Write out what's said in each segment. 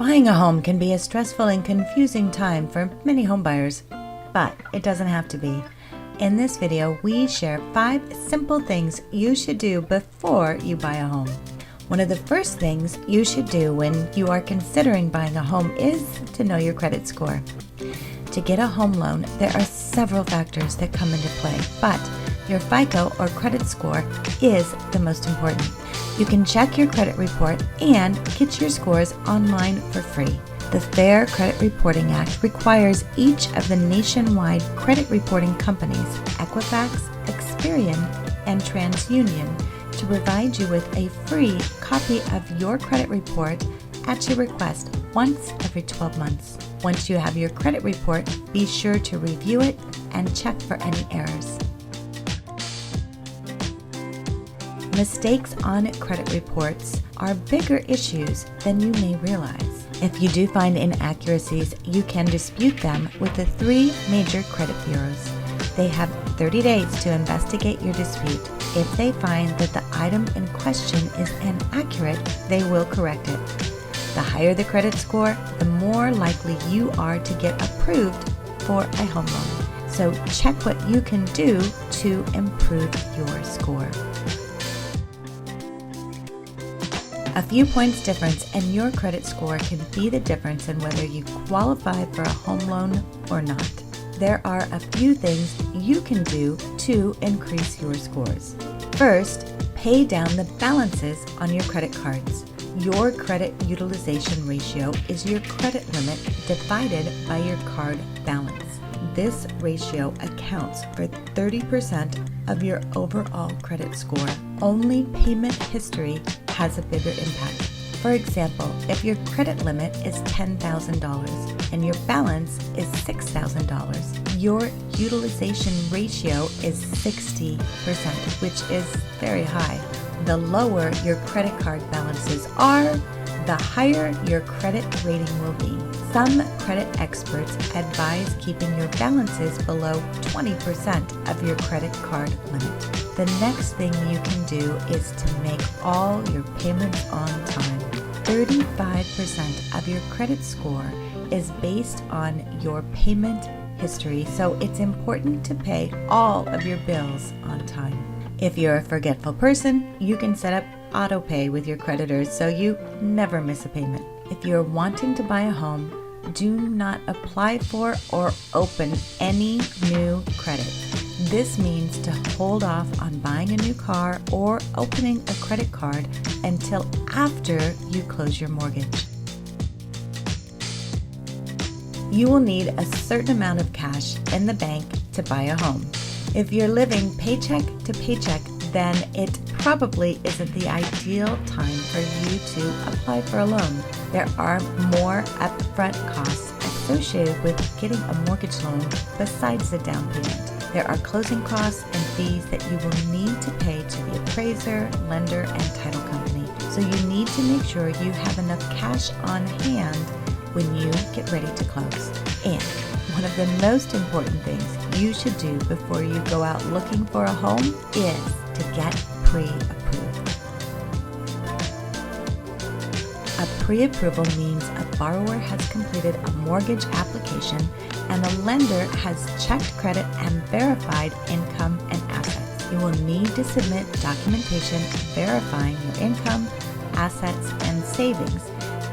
Buying a home can be a stressful and confusing time for many homebuyers, but it doesn't have to be. In this video, we share 5 simple things you should do before you buy a home. One of the first things you should do when you are considering buying a home is to know your credit score. To get a home loan, there are several factors that come into play, but your FICO or credit score is the most important. You can check your credit report and get your scores online for free. The Fair Credit Reporting Act requires each of the nationwide credit reporting companies, Equifax, Experian, and TransUnion, to provide you with a free copy of your credit report at your request once every 12 months. Once you have your credit report, be sure to review it and check for any errors. Mistakes on credit reports are bigger issues than you may realize. If you do find inaccuracies, you can dispute them with the 3 major credit bureaus. They have 30 days to investigate your dispute. If they find that the item in question is inaccurate, they will correct it. The higher the credit score, the more likely you are to get approved for a home loan. So check what you can do to improve your score. A few points difference in your credit score can be the difference in whether you qualify for a home loan or not. There are a few things you can do to increase your scores. First, pay down the balances on your credit cards. Your credit utilization ratio is your credit limit divided by your card balance. This ratio accounts for 30% of your overall credit score. Only payment history has a bigger impact. For example, if your credit limit is $10,000 and your balance is $6,000, your utilization ratio is 60%, which is very high. The lower your credit card balances are, the higher your credit rating will be. Some credit experts advise keeping your balances below 20% of your credit card limit. The next thing you can do is to make all your payments on time. 35% of your credit score is based on your payment history, so it's important to pay all of your bills on time. If you're a forgetful person, you can set up auto pay with your creditors so you never miss a payment. If you're wanting to buy a home, do not apply for or open any new credit. This means to hold off on buying a new car or opening a credit card until after you close your mortgage. You will need a certain amount of cash in the bank to buy a home. If you're living paycheck to paycheck, then it probably isn't the ideal time for you to apply for a loan. There are more upfront costs associated with getting a mortgage loan besides the down payment. There are closing costs and fees that you will need to pay to the appraiser, lender, and title company. So you need to make sure you have enough cash on hand when you get ready to close. And one of the most important things you should do before you go out looking for a home is to get pre-approved. A pre-approval means a borrower has completed a mortgage application and a lender has checked credit and verified income and assets. You will need to submit documentation verifying your income, assets, and savings,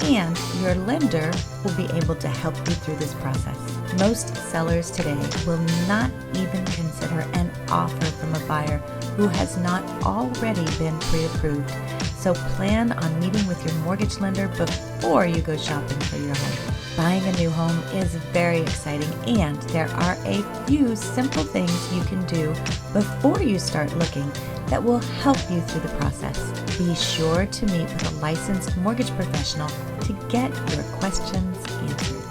and your lender will be able to help you through this process. Most sellers today will not even consider an offer from a buyer who has not already been pre-approved. So plan on meeting with your mortgage lender before you go shopping for your home. Buying a new home is very exciting, and there are a few simple things you can do before you start looking that will help you through the process. Be sure to meet with a licensed mortgage professional to get your questions answered.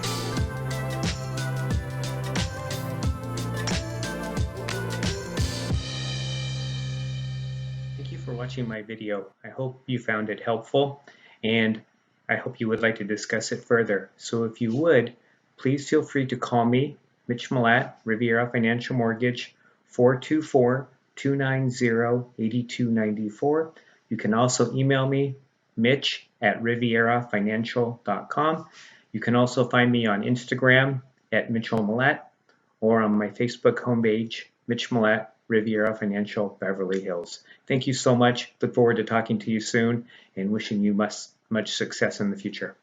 Thank you for watching my video. I hope you found it helpful, and I hope you would like to discuss it further. So if you would, please feel free to call me, Mitch Milat, Riviera Financial Mortgage, 424-290-8294. You can also email me, mitch@rivierafinancial.com. You can also find me on Instagram at Mitchell Milat or on my Facebook homepage, Mitch Milat, Riviera Financial, Beverly Hills. Thank you so much. Look forward to talking to you soon and wishing you much success in the future.